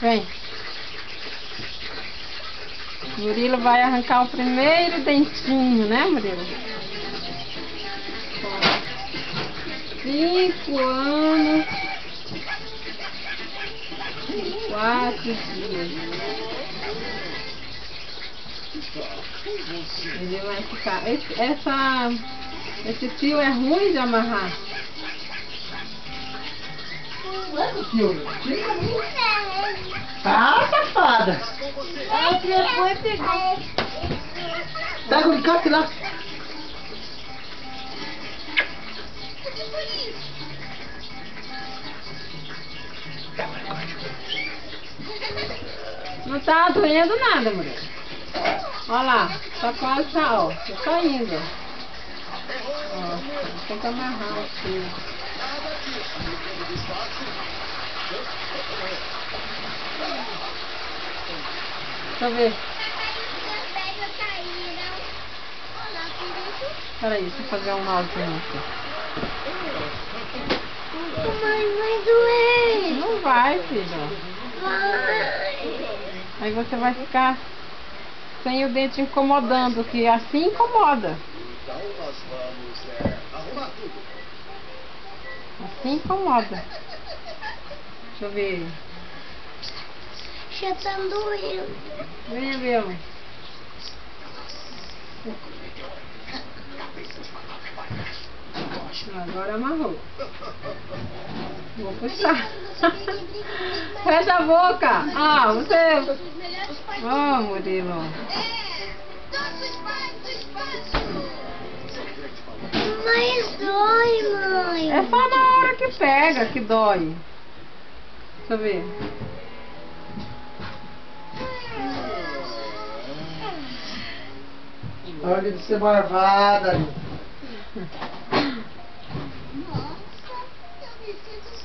Vem. Murilo vai arrancar o primeiro dentinho, né, Murilo? 5 anos, 4 dias. Ele vai ficar. Esse fio é ruim de amarrar. Ah, safada! Foi pegar. Pega o alicate lá. Não tá doendo nada, mulher. Olha lá, tá quase, ó. Tá indo. Ó, tem que amarrar o fio. Deixa eu ver. Peraí, deixa eu fazer um malzinho aqui. Mãe, vai doer. Não vai, filho. Vai. Aí você vai ficar sem o dente incomodando, que assim incomoda. Então nós vamos arrumar tudo. Assim incomoda. Deixa eu ver. Já tá doendo. Vem, meu. Agora amarrou. Vou puxar. Fecha a boca. Ah, você... Oh, Murilo. Mas dói, mãe. É só na hora que pega que dói. Deixa eu ver. Olha de ser marvada.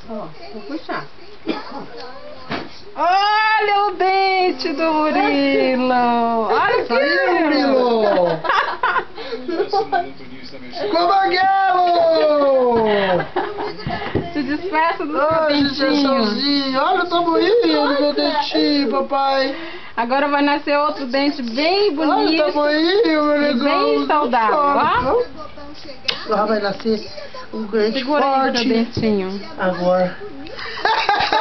Ó, vou puxar. Olha o dente do Murilo. Olha aqui, Murilo. Comaguelo! Se despeça do seu Ai, dentinho. Gessãozinho. Olha o tamanho do meu dentinho, papai. Agora vai nascer outro dente bem Olha o bonito. tamanho, meu negão. Bem saudável, ó. Lá vai nascer um dente Segura aí forte. seu dentinho. Agora.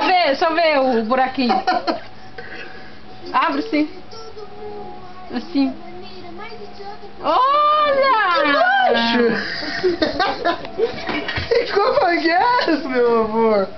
Deixa eu ver o buraquinho. Abre sim. Assim. Olha! Como é que é, meu amor?